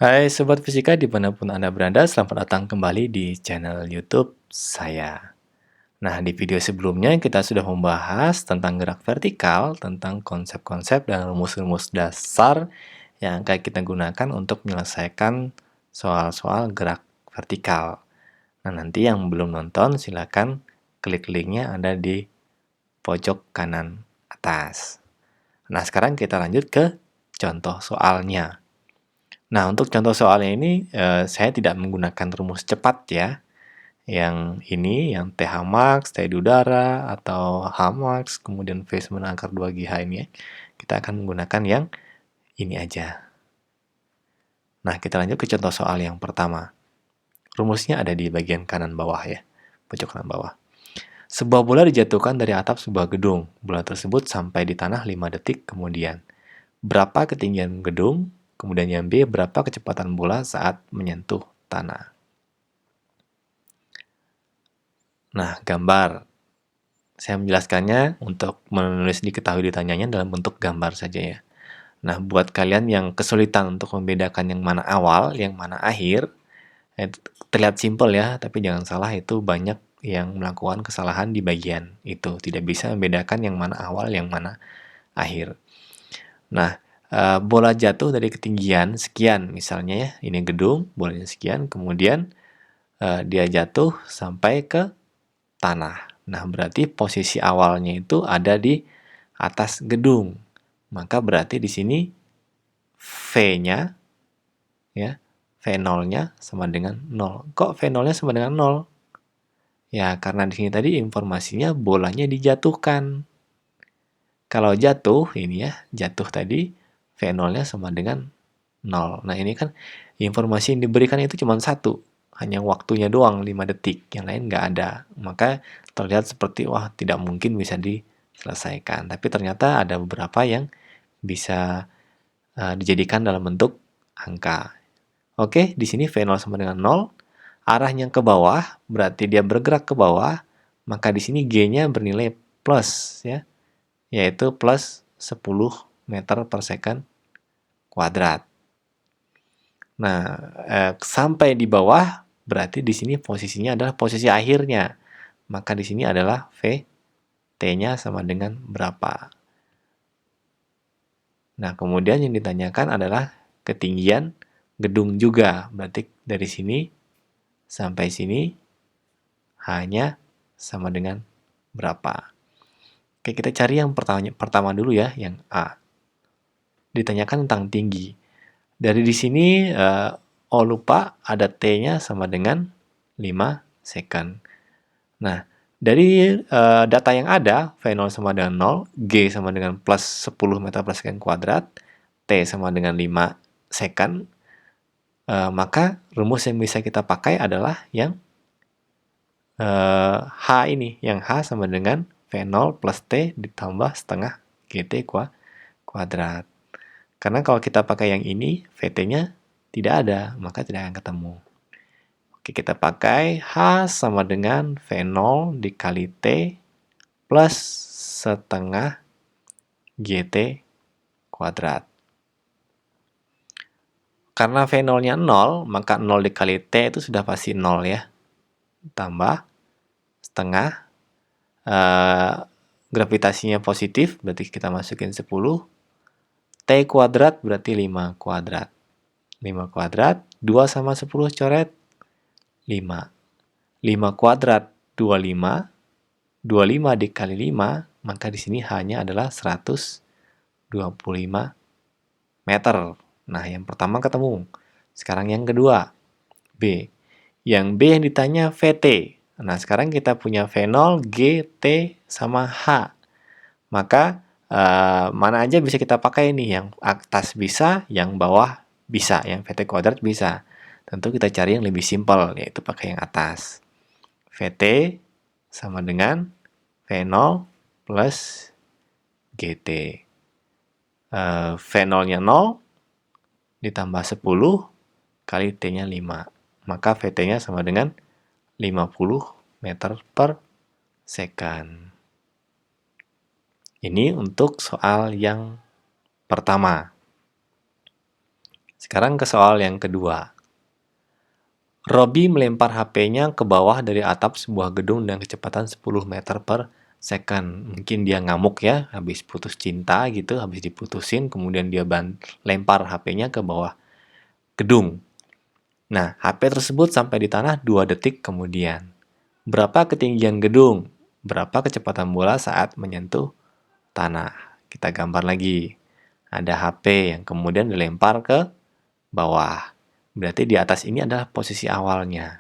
Hai Sobat Fisika dimanapun Anda berada, selamat datang kembali di channel YouTube saya. Nah, di video sebelumnya kita sudah membahas tentang gerak vertikal, tentang konsep-konsep dan rumus-rumus dasar yang akan kita gunakan untuk menyelesaikan soal-soal gerak vertikal. Nah, nanti yang belum nonton silakan klik linknya ada di pojok kanan atas. Nah, sekarang kita lanjut ke contoh soalnya. Nah, untuk contoh soalnya ini saya tidak menggunakan rumus cepat ya. Yang ini, yang TH max, T di udara, atau H max, kemudian V sama dengan akar 2GH ini ya. Kita akan menggunakan yang ini aja. Nah, kita lanjut ke contoh soal yang pertama. Rumusnya ada di bagian kanan bawah ya, pojok kanan bawah. Sebuah bola dijatuhkan dari atap sebuah gedung. Bola tersebut sampai di tanah 5 detik kemudian. Berapa ketinggian gedung? Kemudian yang B, berapa kecepatan bola saat menyentuh tanah? Nah, gambar. Saya menjelaskannya untuk menulis diketahui ditanyanya dalam bentuk gambar saja ya. Nah, buat kalian yang kesulitan untuk membedakan yang mana awal, yang mana akhir, terlihat simpel ya, tapi jangan salah itu banyak yang melakukan kesalahan di bagian itu. Tidak bisa membedakan yang mana awal, yang mana akhir. Nah, bola jatuh dari ketinggian sekian misalnya ya, ini gedung, bolanya sekian, kemudian dia jatuh sampai ke tanah. Nah, berarti posisi awalnya itu ada di atas gedung. Maka berarti di sini V-nya ya, V0-nya sama dengan 0. Kok V0-nya sama dengan 0? Ya, karena di sini tadi informasinya bolanya dijatuhkan. Kalau jatuh ini ya, jatuh tadi V0-nya sama dengan 0. Nah, ini kan informasi yang diberikan itu cuma satu, hanya waktunya doang 5 detik, yang lain nggak ada. Maka terlihat seperti wah tidak mungkin bisa diselesaikan. Tapi ternyata ada beberapa yang bisa dijadikan dalam bentuk angka. Oke, di sini V0 sama dengan 0, arahnya ke bawah, berarti dia bergerak ke bawah, maka di sini G-nya bernilai plus ya, yaitu plus 10 meter per second kuadrat. Nah, sampai di bawah berarti di sini posisinya adalah posisi akhirnya. Maka di sini adalah V, T-nya sama dengan berapa. Nah, kemudian yang ditanyakan adalah ketinggian gedung juga. Berarti dari sini sampai sini hanya sama dengan berapa. Oke, kita cari yang pertama dulu ya, yang A. Ditanyakan tentang tinggi. Dari di sini, oh lupa, ada T-nya sama dengan 5 second. Nah, dari data yang ada, V0 sama dengan 0, G sama dengan plus 10 meter per second kuadrat, T sama dengan 5 second, maka rumus yang bisa kita pakai adalah yang H ini, yang H sama dengan V0 plus T ditambah setengah GT kuadrat. Karena kalau kita pakai yang ini, VT-nya tidak ada, maka tidak akan ketemu. Oke, kita pakai H sama dengan V0 dikali T plus setengah GT kuadrat. Karena V0-nya 0, maka 0 dikali T itu sudah pasti 0 ya. Tambah setengah, gravitasinya positif, berarti kita masukin 10. T kuadrat berarti 5 kuadrat. 5 kuadrat, 2 sama 10 coret, 5. 5 kuadrat, 25. 25 dikali 5, maka di sini hanya adalah 125 meter. Nah, yang pertama ketemu. Sekarang yang kedua, B. Yang B yang ditanya VT. Nah, sekarang kita punya V0, G, T, sama H. Maka mana aja bisa kita pakai nih, yang atas bisa, yang bawah bisa, yang VT kuadrat bisa. Tentu kita cari yang lebih simpel, yaitu pakai yang atas. VT sama dengan V0 plus GT. V0-nya 0 ditambah 10 kali T-nya 5. Maka VT-nya sama dengan 50 meter per second. Ini untuk soal yang pertama. Sekarang ke soal yang kedua. Robi melempar HP-nya ke bawah dari atap sebuah gedung dengan kecepatan 10 meter per second. Mungkin dia ngamuk ya, habis putus cinta gitu, habis diputusin, kemudian dia lempar HP-nya ke bawah gedung. Nah, HP tersebut sampai di tanah 2 detik kemudian. Berapa ketinggian gedung? Berapa kecepatan bola saat menyentuh tanah? Kita gambar lagi. Ada HP yang kemudian dilempar ke bawah. Berarti di atas ini adalah posisi awalnya.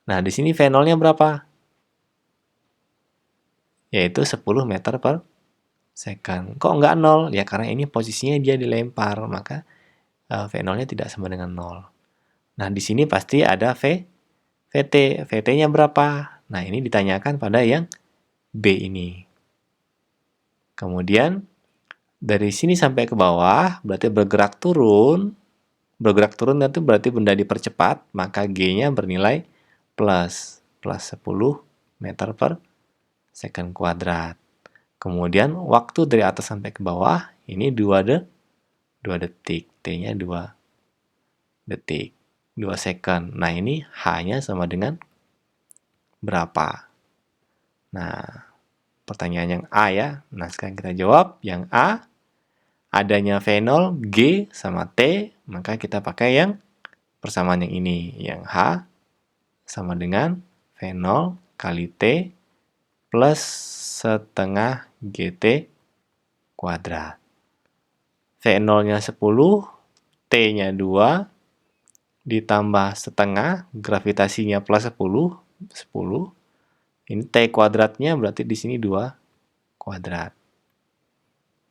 Nah, di sini V0-nya berapa? Yaitu 10 meter per second. Kok nggak 0? Ya karena ini posisinya dia dilempar, maka V0-nya tidak sama dengan 0. Nah, di sini pasti ada VT. VT-nya berapa? Nah, ini ditanyakan pada yang B ini. Kemudian, dari sini sampai ke bawah, berarti bergerak turun. Bergerak turun itu berarti benda dipercepat, maka G-nya bernilai plus 10 meter per second kuadrat. Kemudian waktu dari atas sampai ke bawah ini 2 detik. T-nya 2 detik. 2 second. Nah, ini H-nya sama dengan berapa? Nah, pertanyaan yang A ya. Nah, sekarang kita jawab yang A. Adanya V0, G sama T, maka kita pakai yang persamaan yang ini. Yang H sama dengan V0 kali T plus setengah GT kuadrat. V0-nya 10, T-nya 2, ditambah setengah, gravitasinya plus 10. Ini T kuadratnya berarti di sini 2 kuadrat.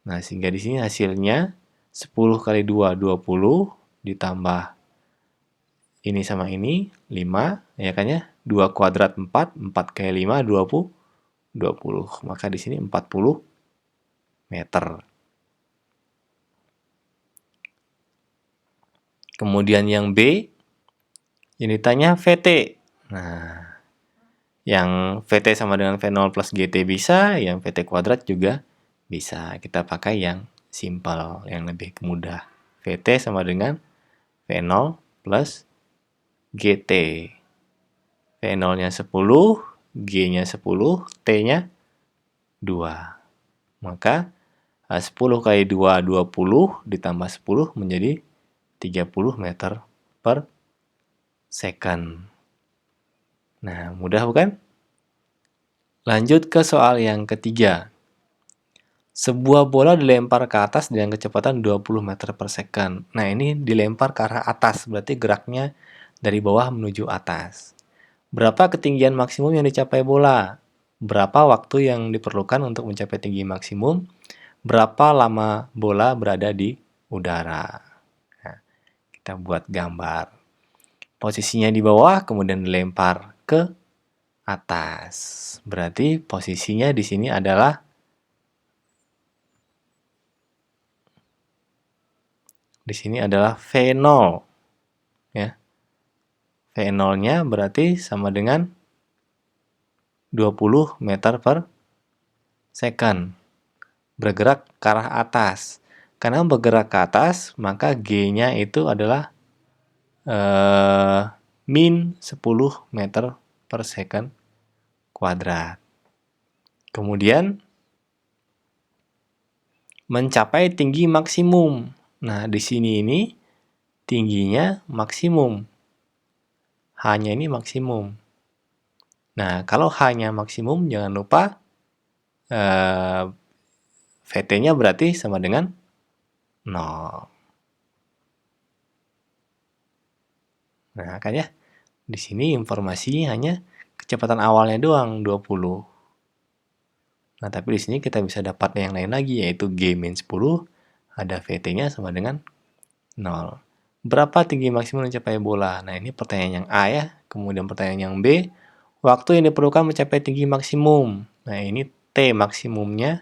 Nah, sehingga di sini hasilnya 10 kali 2, 20, ditambah ini sama ini, 5, ya kan ya? 2 kuadrat 4, 4 kali 5, 20. Maka di sini 40 meter. Kemudian yang B, ini tanya VT. Nah, yang VT sama dengan V0 plus GT bisa, yang VT kuadrat juga bisa. Kita pakai yang simple, yang lebih mudah. VT sama dengan V0 plus GT. V0-nya 10, G-nya 10, T-nya 2. Maka 10 kali 2, 20, ditambah 10 menjadi 30 meter per second. Nah, mudah bukan? Lanjut ke soal yang ketiga. Sebuah bola dilempar ke atas dengan kecepatan 20 meter per second. Nah, ini dilempar ke arah atas, berarti geraknya dari bawah menuju atas. Berapa ketinggian maksimum yang dicapai bola? Berapa waktu yang diperlukan untuk mencapai tinggi maksimum? Berapa lama bola berada di udara? Nah, kita buat gambar. Posisinya di bawah, kemudian dilempar ke atas. Berarti posisinya di sini adalah V0 ya. V0-nya berarti sama dengan 20 meter per second. Bergerak ke arah atas. Karena bergerak ke atas, maka G-nya itu adalah min 10 meter per second kuadrat. Kemudian mencapai tinggi maksimum. Nah, di sini ini tingginya maksimum. H-nya ini maksimum. Nah, kalau H-nya maksimum, jangan lupa VT-nya berarti sama dengan 0. Nah, kan ya, di sini informasinya hanya kecepatan awalnya doang, 20. Nah, tapi di sini kita bisa dapat yang lain lagi, yaitu G-10, ada VT-nya sama dengan 0. Berapa tinggi maksimum mencapai bola? Nah, ini pertanyaan yang A ya. Kemudian pertanyaan yang B, waktu yang diperlukan mencapai tinggi maksimum. Nah, ini T maksimumnya,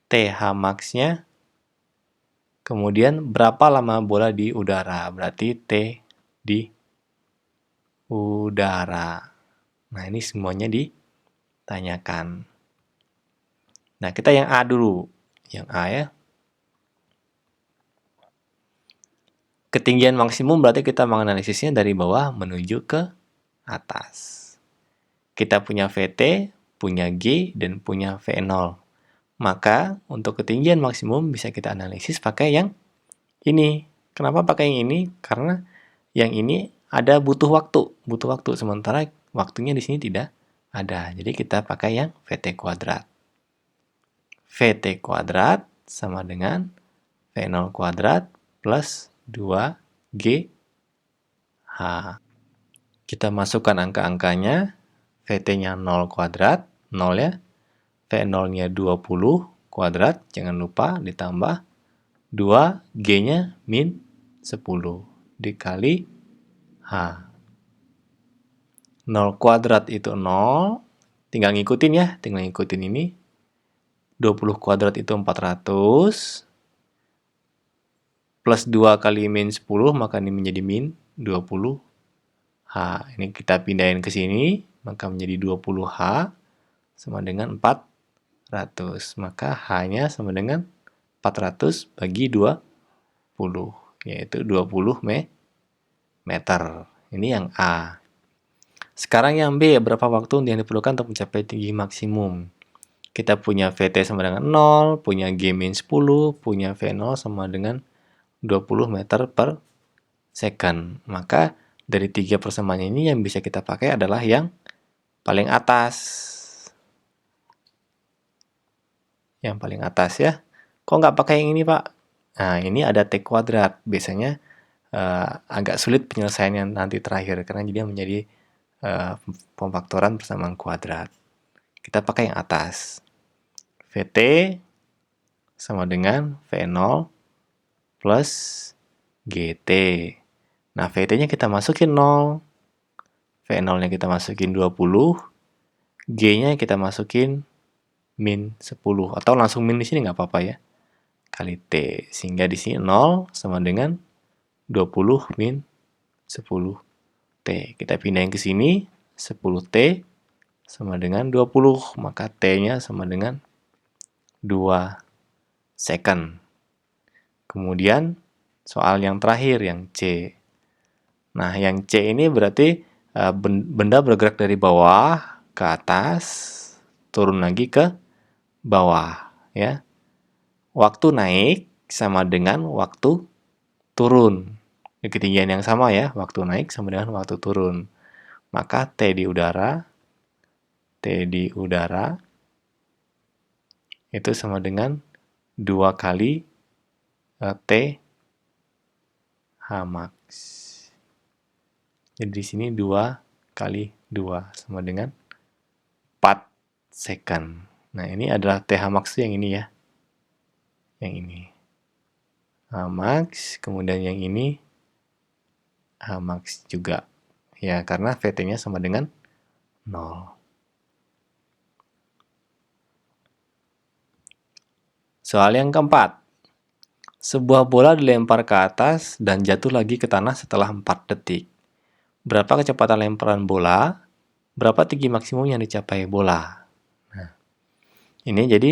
TH max-nya. Kemudian berapa lama bola di udara? Berarti T di udara. Nah, ini semuanya ditanyakan. Nah, kita yang A dulu. Yang A ya. Ketinggian maksimum berarti kita menganalisisnya dari bawah menuju ke atas. Kita punya VT, punya G, dan punya V0. Maka untuk ketinggian maksimum bisa kita analisis pakai yang ini. Kenapa pakai yang ini? Karena yang ini ada butuh waktu, sementara waktunya di sini tidak ada. Jadi kita pakai yang VT kuadrat. VT kuadrat sama dengan V0 kuadrat plus 2GH. Kita masukkan angka-angkanya. VT-nya 0 kuadrat, 0 ya. V0-nya 20 kuadrat, jangan lupa ditambah 2, G-nya min 10 dikali H. 0 kuadrat itu 0, tinggal ngikutin ya, tinggal ngikutin ini. 20 kuadrat itu 400, plus 2 kali min 10, maka ini menjadi min 20H. Ini kita pindahin ke sini, maka menjadi 20H sama dengan 400. Maka H-nya sama dengan 400 bagi 20, yaitu 20 meter. Ini yang A. Sekarang yang B, berapa waktu yang diperlukan untuk mencapai tinggi maksimum? Kita punya VT sama dengan 0, punya G min 10, punya V0 sama dengan 20 meter per second. Maka dari 3 persamaan ini yang bisa kita pakai adalah yang paling atas. Yang paling atas ya. Kok nggak pakai yang ini, Pak? Nah, ini ada T kuadrat. Biasanya agak sulit penyelesaiannya nanti terakhir, karena dia menjadi pemfaktoran persamaan kuadrat. Kita pakai yang atas. VT sama dengan V0 plus GT. Nah, VT-nya kita masukin 0. V0-nya kita masukin 20. G-nya kita masukin min 10. Atau langsung min di sini nggak apa-apa ya. Kali T. Sehingga di sini 0 sama dengan 20 min 10 T. Kita pindahin ke sini, 10T sama dengan 20, maka T-nya sama dengan 2 second. Kemudian soal yang terakhir, yang C. Nah, yang C ini berarti benda bergerak dari bawah ke atas, turun lagi ke bawah, ya. Waktu naik sama dengan waktu turun. Di ketinggian yang sama ya, waktu naik sama dengan waktu turun. Maka T di udara itu sama dengan 2 kali T H max. Jadi di sini 2 kali 2 sama dengan 4 second. Nah, ini adalah TH max yang ini ya. Yang ini. H max, kemudian yang ini H max juga. Ya, karena VT-nya sama dengan 0. Soal yang keempat. Sebuah bola dilempar ke atas dan jatuh lagi ke tanah setelah 4 detik. Berapa kecepatan lemparan bola? Berapa tinggi maksimum yang dicapai bola? Nah, ini jadi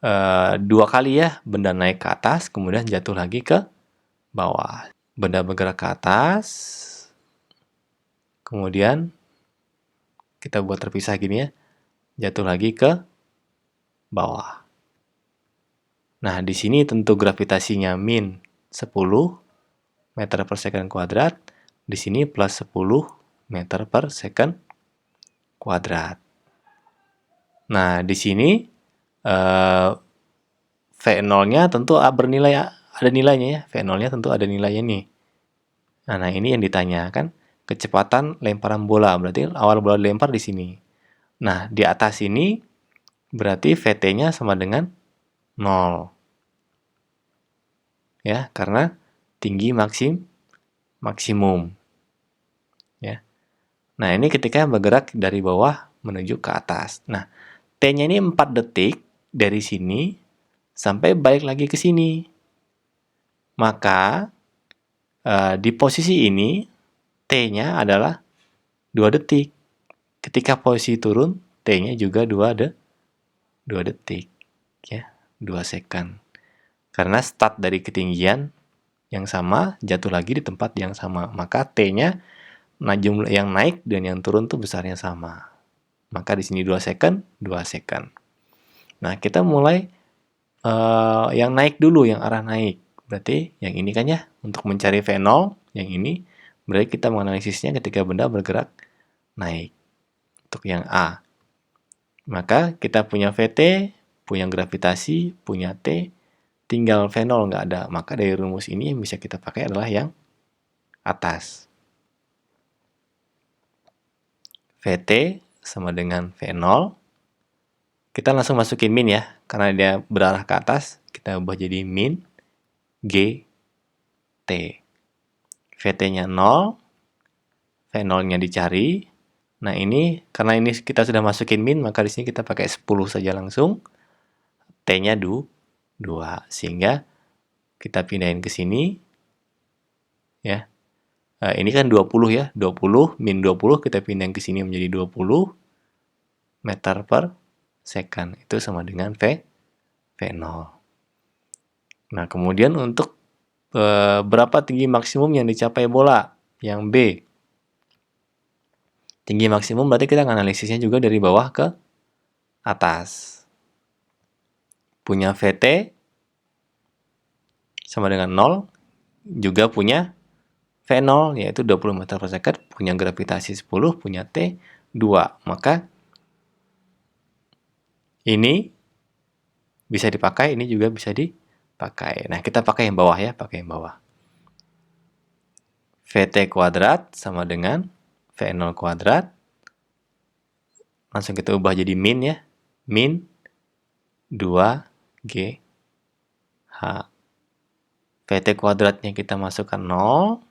2 kali ya, benda naik ke atas, kemudian jatuh lagi ke bawah. Benda bergerak ke atas, kemudian kita buat terpisah gini ya, jatuh lagi ke bawah. Nah, di sini tentu gravitasinya min 10 meter per second kuadrat, di sini plus 10 meter per second kuadrat. Nah, di sini V0-nya tentu bernilai, ada nilainya ya, V0-nya tentu ada nilainya nih. Nah, ini yang ditanyakan, kecepatan lemparan bola, berarti awal bola dilempar di sini. Nah, di atas ini berarti VT-nya sama dengan 0. Ya, karena tinggi maksimum. Ya. Nah, ini ketika bergerak dari bawah menuju ke atas. Nah, T-nya ini 4 detik dari sini sampai balik lagi ke sini. Maka di posisi ini T-nya adalah 2 detik. Ketika posisi turun, T-nya juga 2 detik. Ya, 2 second. Karena start dari ketinggian yang sama jatuh lagi di tempat yang sama. Maka T-nya, nah jumlah yang naik dan yang turun tuh besarnya sama. Maka di sini 2 second, 2 second. Nah, kita mulai yang naik dulu, yang arah naik. Berarti yang ini kan ya, untuk mencari V0, yang ini, berarti kita menganalisisnya ketika benda bergerak naik. Untuk yang A. Maka kita punya VT, punya gravitasi, punya T, tinggal V0 nggak ada. Maka dari rumus ini yang bisa kita pakai adalah yang atas. VT sama dengan V0. Kita langsung masukin min ya, karena dia berarah ke atas, kita ubah jadi min G T. VT-nya 0, V0-nya dicari. Nah, ini karena ini kita sudah masukin min, maka di sini kita pakai 10 saja langsung. T-nya 2, sehingga kita pindahin ke sini ya. Ini kan 20 ya, 20 min 20 kita pindahin ke sini menjadi 20 meter per second. Itu sama dengan V0. Nah, kemudian untuk berapa tinggi maksimum yang dicapai bola? Yang B. Tinggi maksimum berarti kita analisisnya juga dari bawah ke atas. Punya VT sama dengan 0, juga punya V0 yaitu 20 meter per second, punya gravitasi 10, punya T 2. Maka ini bisa dipakai, ini juga bisa dipakai. Nah, kita pakai yang bawah ya, pakai yang bawah. VT kuadrat sama dengan V0 kuadrat. Langsung kita ubah jadi min ya. Min 2G H. VT kuadratnya kita masukkan 0.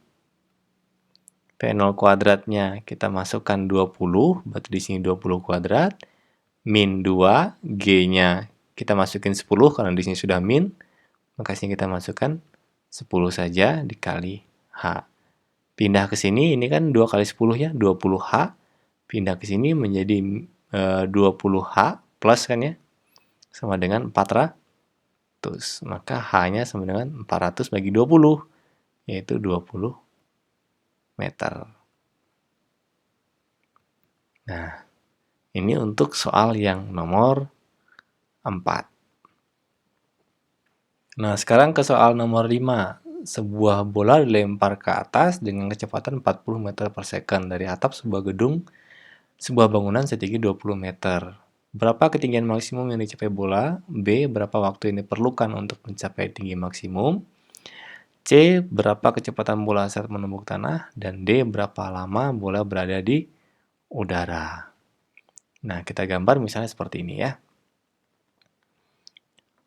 V0 kuadratnya kita masukkan 20, berarti di sini 20 kuadrat. Min 2, G-nya kita masukin 10 karena di sini sudah min. Maka sini kita masukkan 10 saja dikali H. Pindah ke sini, ini kan 2 kali 10 ya, 20H. Pindah ke sini menjadi 20H plus kan ya, sama dengan 400. Maka H-nya sama dengan 400 bagi 20, yaitu 20 meter. Nah, ini untuk soal yang nomor 4. Nah, sekarang ke soal nomor 5. Sebuah bola dilempar ke atas dengan kecepatan 40 meter per second dari atap sebuah gedung, sebuah bangunan setinggi 20 meter. Berapa ketinggian maksimum yang dicapai bola? B. Berapa waktu yang diperlukan untuk mencapai tinggi maksimum? C. Berapa kecepatan bola saat menembus tanah? Dan D. Berapa lama bola berada di udara? Nah, kita gambar misalnya seperti ini ya.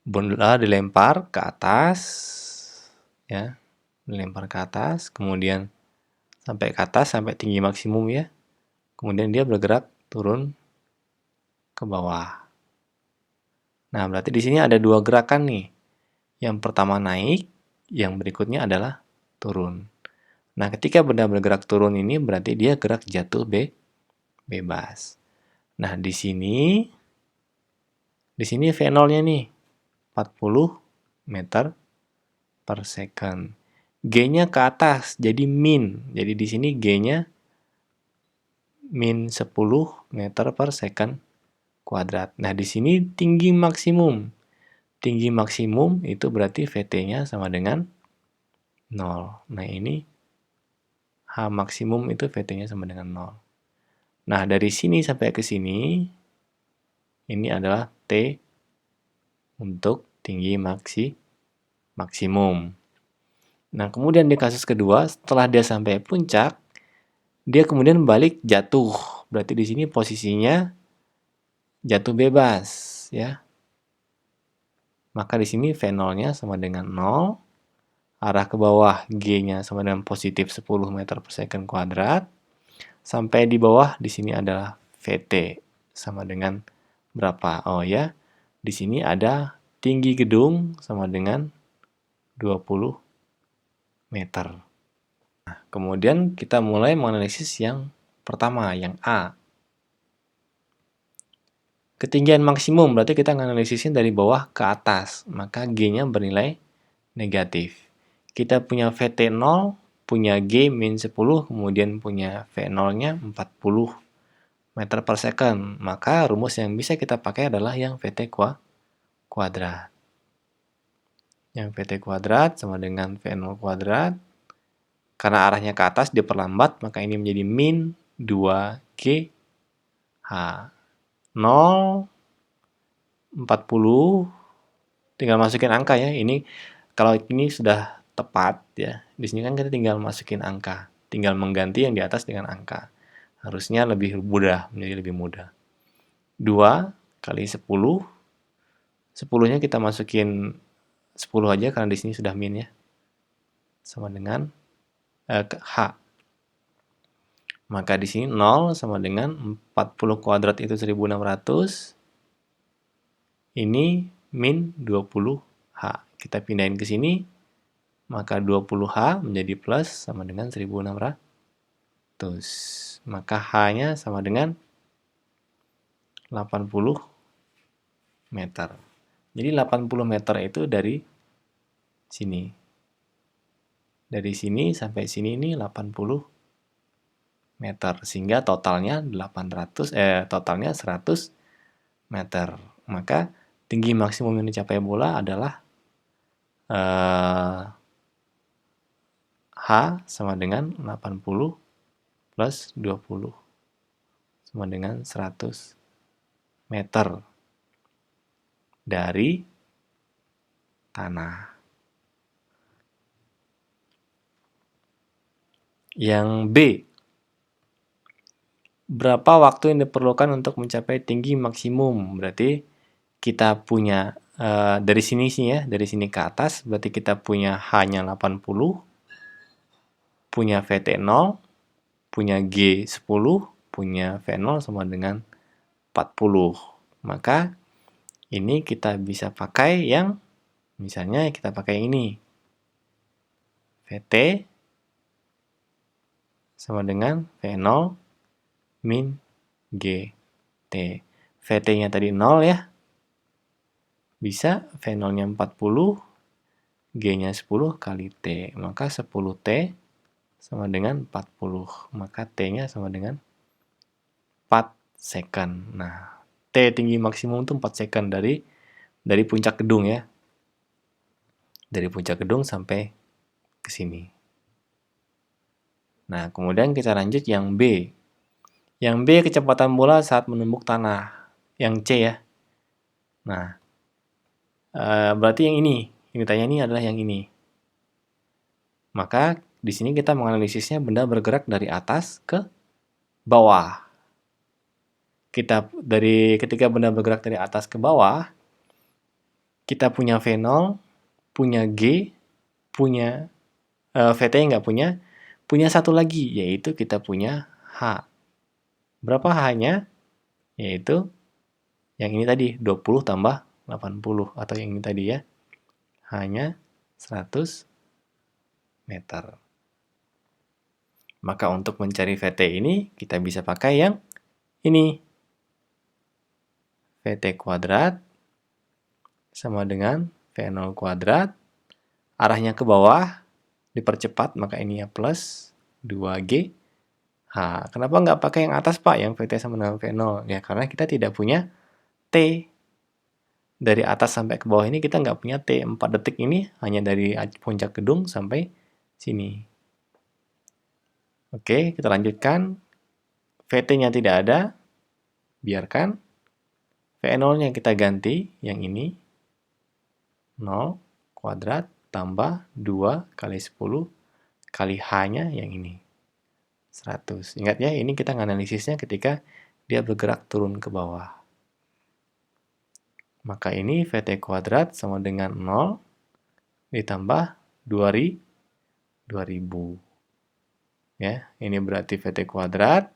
Bola dilempar ke atas, ya, dilempar ke atas, kemudian sampai ke atas, sampai tinggi maksimum ya. Kemudian dia bergerak turun ke bawah. Nah, berarti di sini ada dua gerakan nih. Yang pertama naik, yang berikutnya adalah turun. Nah, ketika benda bergerak turun ini berarti dia gerak jatuh bebas. Nah, di sini V0-nya nih 40 meter per second. G-nya ke atas, jadi min. Jadi di sini G-nya min 10 meter per second kuadrat. Nah, di sini tinggi maksimum. Tinggi maksimum itu berarti VT-nya sama dengan 0. Nah, ini H maksimum itu VT-nya sama dengan 0. Nah, dari sini sampai ke sini, ini adalah T untuk tinggi maksimum. Nah, kemudian di kasus kedua, setelah dia sampai puncak, dia kemudian balik jatuh. Berarti di sini posisinya jatuh bebas, ya. Maka di sini V0-nya sama dengan 0. Arah ke bawah G-nya sama dengan positif 10 meter per second kuadrat. Sampai di bawah di sini adalah VT sama dengan berapa? Oh ya, di sini ada tinggi gedung sama dengan 20 meter. Nah, kemudian kita mulai menganalisis yang pertama, yang A. Ketinggian maksimum berarti kita menganalisisnya dari bawah ke atas, maka G-nya bernilai negatif. kita punya VT 0, punya G min 10, kemudian punya V0-nya 40 meter per second. Maka rumus yang bisa kita pakai adalah yang VT kuadrat. Yang VT kuadrat sama dengan V0 kuadrat. Karena arahnya ke atas, diperlambat, maka ini menjadi min 2G H. 0, 40, tinggal masukin angka ya. Ini kalau ini sudah tepat ya. Di sini kan kita tinggal masukin angka, tinggal mengganti yang di atas dengan angka. Harusnya lebih mudah, menjadi lebih mudah. 2 kali 10. 10-nya kita masukin 10 aja karena di sini sudah min ya. Sama dengan H. Maka di sini 0 sama dengan 40 kuadrat itu 1600. Ini min 20H. Kita pindahin ke sini, maka 20H menjadi plus sama dengan 1600. Maka H-nya sama dengan 80 meter. Jadi 80 meter itu dari sini. Dari sini sampai sini ini 80 meter. Sehingga totalnya 100 meter. Maka tinggi maksimum yang dicapai bola adalah H sama dengan 80 plus 20 sama dengan 100 meter dari tanah. Yang B, berapa waktu yang diperlukan untuk mencapai tinggi maksimum? Berarti kita punya dari sini ya, dari sini ke atas, berarti kita punya H-nya 80, punya VT 0, punya G 10, punya V0 sama dengan 40. Maka ini kita bisa pakai yang, misalnya kita pakai ini. VT sama dengan V0 min GT. VT-nya tadi 0 ya. Bisa V0-nya 40, G-nya 10 kali T. Maka 10T sama dengan 40. Maka T-nya sama dengan 4 second. Nah, T tinggi maksimum itu 4 second dari puncak gedung ya. Dari puncak gedung sampai ke sini. Nah, kemudian kita lanjut yang B. Yang B kecepatan bola saat menumbuk tanah. Yang C ya. Nah, berarti yang ini. Yang ditanya ini adalah yang ini. Maka di sini kita menganalisisnya benda bergerak dari atas ke bawah. Ketika benda bergerak dari atas ke bawah, kita punya V0, punya G, punya VT nggak punya satu lagi, yaitu kita punya H. Berapa H-nya? Yaitu yang ini tadi, 20 tambah 80, atau yang ini tadi ya, H-nya 100 meter. Maka untuk mencari VT ini, kita bisa pakai yang ini. VT kuadrat sama dengan V0 kuadrat. Arahnya ke bawah, dipercepat, maka ini ya plus 2G H. Kenapa nggak pakai yang atas, Pak? Yang VT sama dengan V0. Ya, karena kita tidak punya T. Dari atas sampai ke bawah ini kita nggak punya T. 4 detik ini hanya dari puncak gedung sampai sini. Oke, kita lanjutkan. VT-nya tidak ada. Biarkan. V0-nya kita ganti, yang ini. 0 kuadrat tambah 2 kali 10 kali H-nya yang ini. 100. Ingat ya, ini kita nganalisisnya ketika dia bergerak turun ke bawah. Maka ini VT kuadrat sama dengan 0 ditambah 2000. Ya, ini berarti VT kuadrat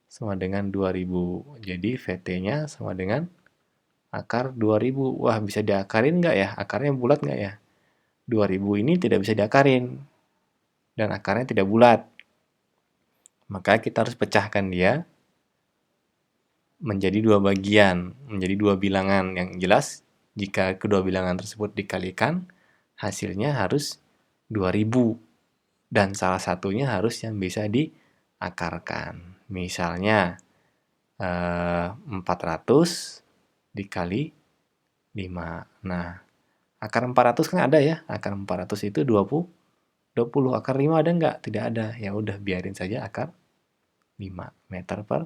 sama dengan 2000. Jadi VT-nya sama dengan akar 2000. Wah, bisa diakarin nggak ya? Akarnya bulat nggak ya? 2000 ini tidak bisa diakarin. Dan akarnya tidak bulat. Maka kita harus pecahkan dia menjadi dua bagian, menjadi dua bilangan. Yang jelas, jika kedua bilangan tersebut dikalikan, hasilnya harus 2000. Dan salah satunya harus yang bisa diakarkan. Misalnya 400 dikali 5. Nah, akar 400 kan ada ya. Akar 400 itu 20. Akar 5 ada nggak? Tidak ada. Ya udah biarin saja akar 5 meter per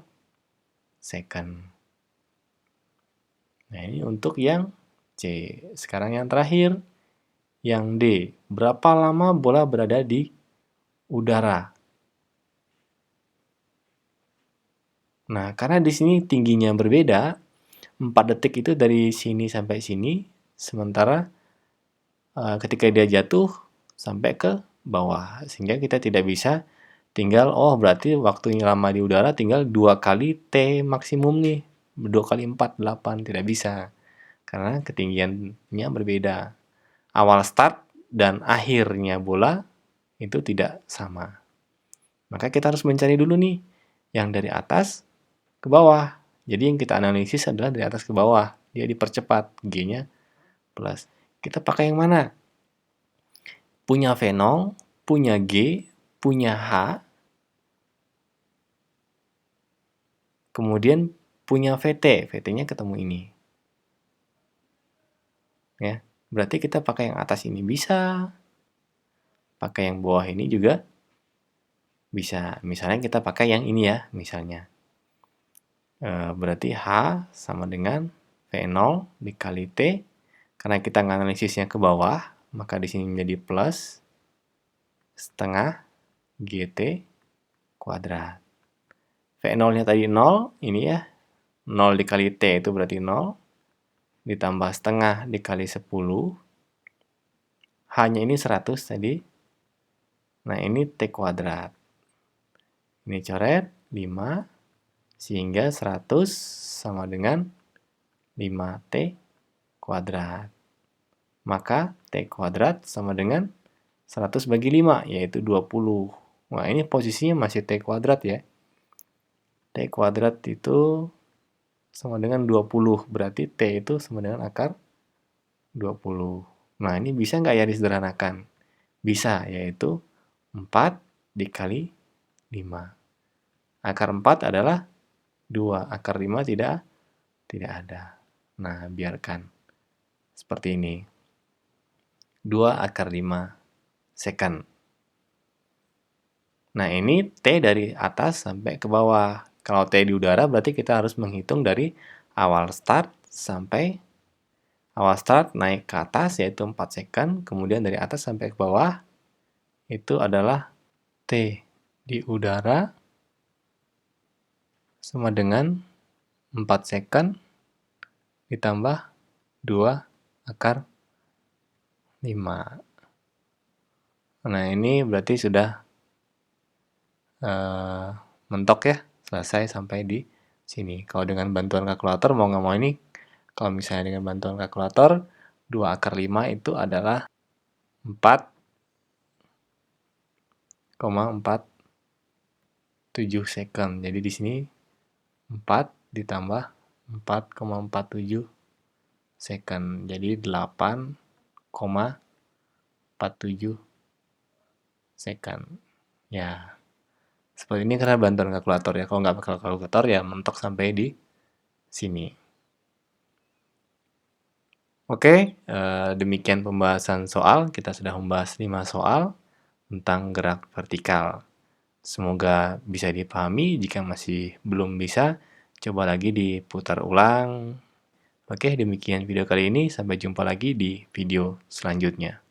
second. Nah, ini untuk yang C. Sekarang yang terakhir, yang D. Berapa lama bola berada di udara? Nah, karena di sini tingginya berbeda, 4 detik itu dari sini sampai sini, sementara ketika dia jatuh sampai ke bawah. Sehingga kita tidak bisa tinggal, oh berarti waktunya lama di udara tinggal 2 kali T maksimum nih. 2 kali 4, 8. Tidak bisa. Karena ketinggiannya berbeda. Awal start dan akhirnya bola itu tidak sama. Maka kita harus mencari dulu nih, yang dari atas ke bawah. Jadi yang kita analisis adalah dari atas ke bawah. Dia dipercepat, G-nya plus. Kita pakai yang mana? Punya V0, punya G, punya H, kemudian punya VT. VT-nya ketemu ini. Ya, berarti kita pakai yang atas ini bisa. Pakai yang bawah ini juga bisa. Misalnya kita pakai yang ini ya, misalnya. Berarti H sama dengan V0 dikali T. Karena kita nganalisisnya ke bawah, maka di sini menjadi plus setengah GT kuadrat. V0-nya tadi 0, ini ya. 0 dikali T itu berarti 0. Ditambah setengah dikali 10. H-nya ini 100 tadi. Nah, ini T kuadrat. Ini coret 5. Sehingga 100 sama dengan 5T kuadrat. Maka T kuadrat sama dengan 100 bagi 5, yaitu 20. Nah, ini posisinya masih T kuadrat ya. T kuadrat itu sama dengan 20. Berarti T itu sama dengan akar 20. Nah, ini bisa nggak ya disederhanakan? Bisa, yaitu 4 dikali 5. Akar 4 adalah 2. Akar 5 tidak ada. Nah, biarkan seperti ini. 2 akar 5 second. Nah, ini T dari atas sampai ke bawah. Kalau T di udara berarti kita harus menghitung dari awal start sampai awal start naik ke atas yaitu 4 second. Kemudian dari atas sampai ke bawah itu adalah T di udara sama dengan 4 second ditambah 2 akar 5. Nah, ini berarti sudah mentok ya, selesai sampai di sini. Kalau dengan bantuan kalkulator, mau nggak mau ini, kalau misalnya dengan bantuan kalkulator, 2 akar 5 itu adalah 4,47 second. Jadi di sini 4 ditambah 4,47 second. Jadi 8,47 second. Ya, seperti ini karena bantuan kalkulator ya. Kalau nggak pakai kalkulator ya mentok sampai di sini. Oke, demikian pembahasan soal. Kita sudah membahas 5 soal tentang gerak vertikal. Semoga bisa dipahami. Jika masih belum bisa, coba lagi diputar ulang. Oke, demikian video kali ini. Sampai jumpa lagi di video selanjutnya.